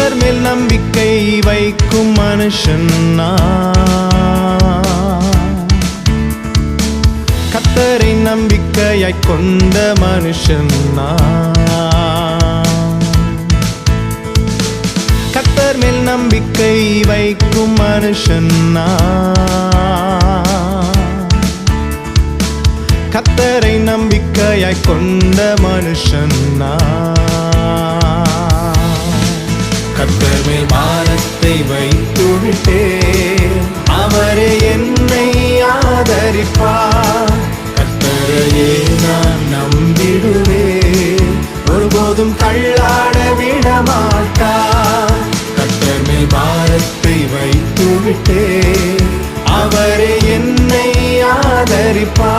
கர்த்தர் மேல் நம்பிக்கை வைக்கும் மனுஷன் கர்த்தரை நம்பிக்கையாய் கொண்ட மனுஷன் கர்த்தர் மேல் நம்பிக்கை வைக்கும் மனுஷன் கர்த்தரை நம்பிக்கையாய் கொண்ட மனுஷன் கர்த்தர் மேல் பாரத்தை வைத்து விட்டேன், அவரே என்னை ஆதரிப்பார். கர்த்தரையே நான் நம்பிடுவேன், ஒருபோதும் தள்ளாட விட மாட்டார். கர்த்தர் மேல் பாரத்தை வைத்து விட்டேன், அவரே என்னை ஆதரிப்பார்.